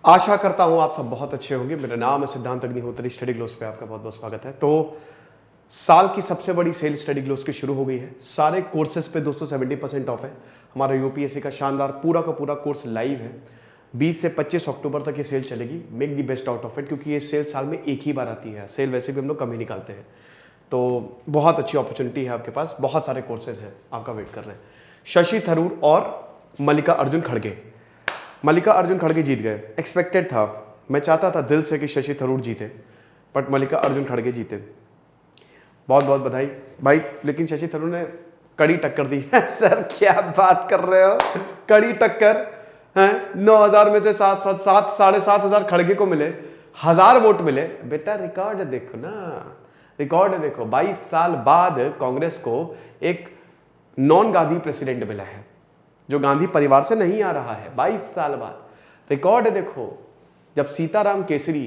आशा करता हूं आप सब बहुत अच्छे होंगे। मेरा नाम है सिद्धांत अग्निहोत्री। स्टडी ग्लोस पे आपका बहुत बहुत स्वागत है। तो साल की सबसे बड़ी सेल स्टडी ग्लोस की शुरू हो गई है। सारे कोर्सेज पे दोस्तों 70% ऑफ है। हमारा यूपीएससी का शानदार पूरा का पूरा कोर्स लाइव है। 20 से 25 अक्टूबर तक ये सेल चलेगी। Make the best out of it, क्योंकि ये सेल साल में एक ही बार आती है। सेल वैसे भी हम लोग कम ही निकालते हैं। तो बहुत अच्छी अपॉर्चुनिटी है आपके पास। बहुत सारे कोर्सेज हैं आपका वेट कर रहे हैं। शशि थरूर और मल्लिकार्जुन खड़गे। मल्लिकार्जुन खड़गे जीत गए। एक्सपेक्टेड था। मैं चाहता था दिल से कि शशि थरूर जीते, बट मल्लिकार्जुन खड़गे जीते। बहुत बहुत बधाई भाई। लेकिन शशि थरूर ने कड़ी टक्कर दी। सर क्या बात कर रहे हो, कड़ी टक्कर है। 9,000 में से 7,500 खड़गे को मिले, 1,000 वोट मिले। बेटा रिकॉर्ड देखो ना, रिकॉर्ड देखो। 22 साल बाद कांग्रेस को एक नॉन गांधी प्रेसिडेंट मिला है, जो गांधी परिवार से नहीं आ रहा है। 22 साल बाद रिकॉर्ड देखो। जब सीताराम केसरी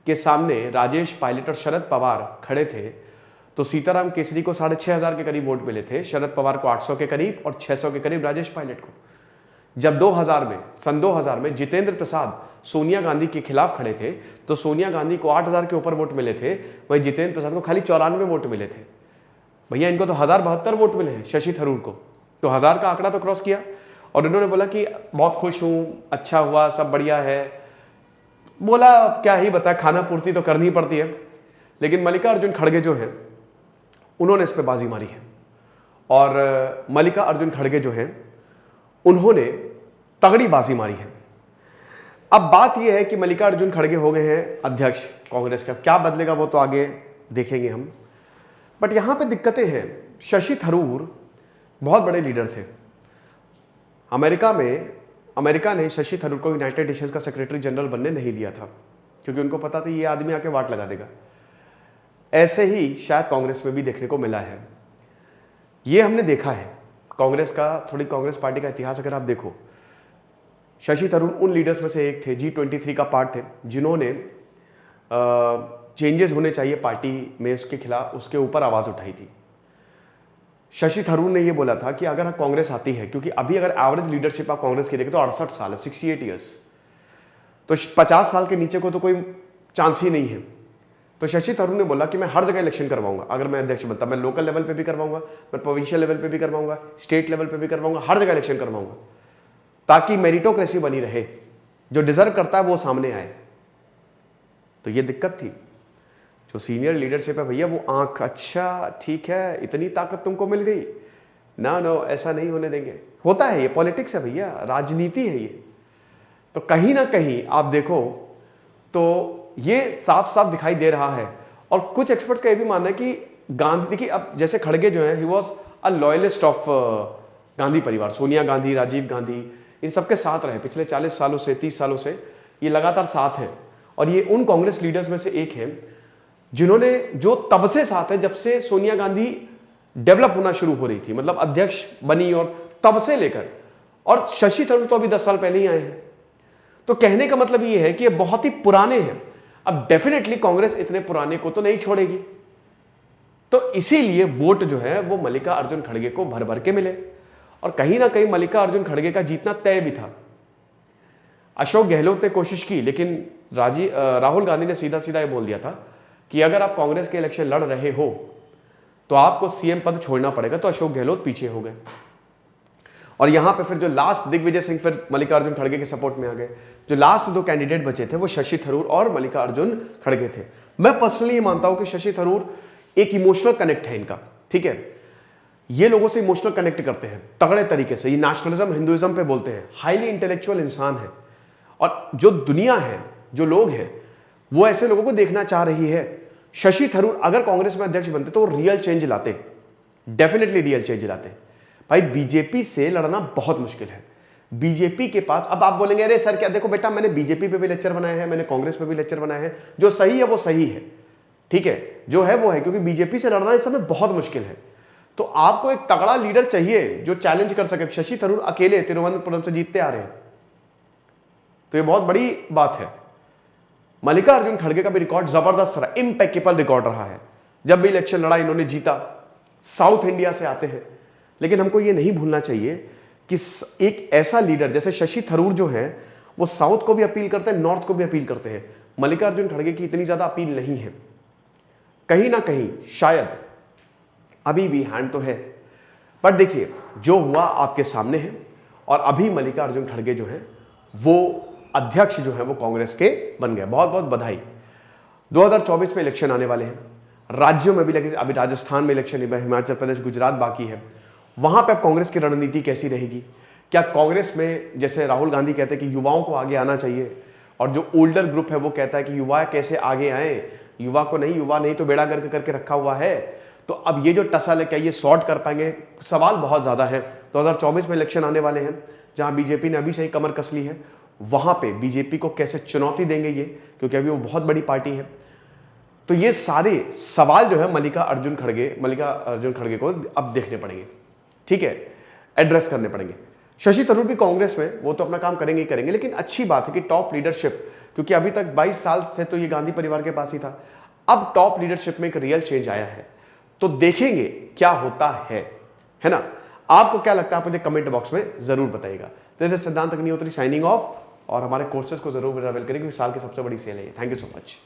के सामने राजेश पायलट और शरद पवार खड़े थे, तो सीताराम केसरी को 6,500 के करीब वोट मिले थे, शरद पवार को 800 के करीब और 600 के करीब राजेश पायलट को। जब सन 2000 में जितेंद्र प्रसाद सोनिया गांधी के खिलाफ खड़े थे, तो सोनिया गांधी को 8,000 के ऊपर वोट मिले थे, वहीं जितेंद्र प्रसाद को खाली 94 वोट मिले थे। भैया इनको तो 1,072 वोट मिले हैं शशि थरूर को। तो 1,000 का आंकड़ा तो क्रॉस किया। और इन्होंने बोला कि बहुत खुश हूं, अच्छा हुआ, सब बढ़िया है। बोला क्या ही बता, खाना पूर्ति तो करनी पड़ती है। लेकिन मल्लिकार्जुन खड़गे जो हैं, उन्होंने इस पे बाजी मारी है। और मल्लिकार्जुन खड़गे जो हैं, उन्होंने तगड़ी बाजी मारी है। अब बात यह है कि मल्लिकार्जुन खड़गे हो गए हैं अध्यक्ष कांग्रेस का। क्या बदलेगा वो तो आगे देखेंगे हम। बट यहां पे दिक्कतें हैं। शशि थरूर बहुत बड़े लीडर थे। अमेरिका ने शशि थरूर को यूनाइटेड नेशंस का सेक्रेटरी जनरल बनने नहीं दिया था, क्योंकि उनको पता था ये आदमी आके वाट लगा देगा। ऐसे ही शायद कांग्रेस में भी देखने को मिला है। ये हमने देखा है कांग्रेस पार्टी का इतिहास अगर आप देखो, शशि थरूर उन लीडर्स में से एक थे, G23 का पार्ट थे, जिन्होंने चेंजेस होने चाहिए पार्टी में उसके खिलाफ, उसके ऊपर आवाज उठाई थी। शशि थरूर ने यह बोला था कि अगर कांग्रेस आती है, क्योंकि अभी अगर एवरेज लीडरशिप आप कांग्रेस की देखें तो 68 साल है, 68 ईयर्स, तो 50 साल के नीचे को तो कोई चांस ही नहीं है। तो शशि थरूर ने बोला कि मैं हर जगह इलेक्शन करवाऊंगा। अगर मैं अध्यक्ष बनता, मैं लोकल लेवल पे भी करवाऊंगा, मैं प्रोविंशियल लेवल पे भी करवाऊंगा, स्टेट लेवल पे भी करवाऊंगा, हर जगह इलेक्शन करवाऊंगा, ताकि मेरिटोक्रेसी बनी रहे। जो डिजर्व करता है वो सामने आए। तो ये दिक्कत थी। जो सीनियर लीडरशिप है भैया, वो आंख, अच्छा ठीक है, इतनी ताकत तुमको मिल गई ना, नो ऐसा नहीं होने देंगे। होता है, ये पॉलिटिक्स है भैया, राजनीति है ये। तो कहीं ना कहीं आप देखो तो ये साफ साफ दिखाई दे रहा है। और कुछ एक्सपर्ट्स का ये भी मानना है कि गांधी, देखिए अब जैसे खड़गे जो है, he was a loyalist of Gandhi परिवार। सोनिया गांधी, राजीव गांधी, इन सबके साथ रहे पिछले 40 सालों से, 30 सालों से ये लगातार साथ हैं। और ये उन कांग्रेस लीडर्स में से एक है जिन्होंने, जो तब से साथ है जब से सोनिया गांधी डेवलप होना शुरू हो रही थी, मतलब अध्यक्ष बनी, और तब से लेकर, और शशि थरूर तो अभी 10 साल पहले ही आए हैं। तो कहने का मतलब यह है कि ये बहुत ही पुराने हैं। अब डेफिनेटली कांग्रेस इतने पुराने को तो नहीं छोड़ेगी, तो इसीलिए वोट जो है वो मल्लिकार्जुन खड़गे को भर भर के मिले। और कहीं ना कहीं मल्लिकार्जुन खड़गे का जीतना तय भी था। अशोक गहलोत ने कोशिश की, लेकिन राहुल गांधी ने सीधा सीधा ये बोल दिया था कि अगर आप कांग्रेस के इलेक्शन लड़ रहे हो तो आपको सीएम पद छोड़ना पड़ेगा। तो अशोक गहलोत पीछे हो गए। और यहां पे फिर जो लास्ट, दिग्विजय सिंह फिर मल्लिकार्जुन खड़गे के सपोर्ट में आ गए। जो लास्ट 2 कैंडिडेट बचे थे वो शशि थरूर और मल्लिकार्जुन खड़गे थे। मैं पर्सनली ये मानता हूं कि शशि थरूर एक इमोशनल कनेक्ट है इनका, ठीक है। ये लोगों से इमोशनल कनेक्ट करते हैं तगड़े तरीके से। ये नेशनलिज्म, हिंदुइज्म पे बोलते हैं। हाईली इंटेलेक्चुअल इंसान है। और जो दुनिया है, जो लोग हैं, वो ऐसे लोगों को देखना चाह रही है। शशि थरूर अगर कांग्रेस में अध्यक्ष बनते तो वो रियल चेंज लाते, डेफिनेटली रियल चेंज लाते। भाई बीजेपी से लड़ना बहुत मुश्किल है। बीजेपी के पास, अब आप बोलेंगे अरे सर क्या, देखो बेटा मैंने बीजेपी पे भी लेक्चर बनाए हैं, मैंने कांग्रेस पे भी लेक्चर बनाए हैं, जो सही है वो सही है, ठीक है, जो है वो है, क्योंकि बीजेपी से लड़ना इस समय बहुत मुश्किल है। तो आपको एक तगड़ा लीडर चाहिए जो चैलेंज कर सके। शशि थरूर अकेले तिरुवनंतपुरम से जीतते आ रहे हैं, तो ये बहुत बड़ी बात है। मल्लिकार्जुन खड़गे का भी रिकॉर्ड जबरदस्त रहा, इंपेकेबल रिकॉर्ड रहा है। जब भी इलेक्शन लड़ा इन्होंने जीता। साउथ इंडिया से आते हैं, लेकिन हमको ये नहीं भूलना चाहिए कि एक ऐसा लीडर जैसे शशि थरूर जो है वो साउथ को भी अपील करते हैं, नॉर्थ को भी अपील करते हैं। मल्लिकार्जुन खड़गे की इतनी ज्यादा अपील नहीं है। कहीं ना कहीं शायद अभी भी हैंड तो है, पर देखिए जो हुआ आपके सामने है। और अभी मल्लिकार्जुन खड़गे जो है वो अध्यक्ष जो है वो कांग्रेस के बन गए। बहुत बहुत बधाई। 2024 में इलेक्शन आने वाले हैं, राज्यों में भी, अभी राजस्थान में इलेक्शन, हिमाचल प्रदेश, गुजरात बाकी है। वहां पे अब कांग्रेस की रणनीति कैसी रहेगी? क्या कांग्रेस में जैसे राहुल गांधी कहते हैं कि युवाओं को आगे आना चाहिए, और जो ओल्डर ग्रुप है वो कहता है कि युवा कैसे आगे आए, युवा को नहीं, युवा नहीं तो बेड़ा गर्क करके रखा हुआ है। तो अब ये जो टसल है, क्या ये सॉर्ट कर पाएंगे? सवाल बहुत ज्यादा है। 2024 में इलेक्शन आने वाले हैं, जहां बीजेपी ने अभी से ही कमर कस ली है। वहां पे बीजेपी को कैसे चुनौती देंगे ये, क्योंकि अभी वो बहुत बड़ी पार्टी है। तो ये सारे सवाल जो है मल्लिकार्जुन खड़गे को अब देखने पड़ेंगे, ठीक है, एड्रेस करने पड़ेंगे। शशि थरूर भी कांग्रेस में, वो तो अपना काम करेंगे ही करेंगे, लेकिन अच्छी बात है कि टॉप लीडरशिप, क्योंकि अभी तक 22 साल से तो ये गांधी परिवार के पास ही था, अब टॉप लीडरशिप में एक रियल चेंज आया है। तो देखेंगे क्या होता है ना? आपको क्या लगता है, आप मुझे कमेंट बॉक्स में जरूर बताइएगा। जैसे सिद्धांत अग्निहोत्री साइनिंग ऑफ, और हमारे कोर्सेज को जरूर अवेल करें क्योंकि साल की सबसे बड़ी सेल है। Thank you so much.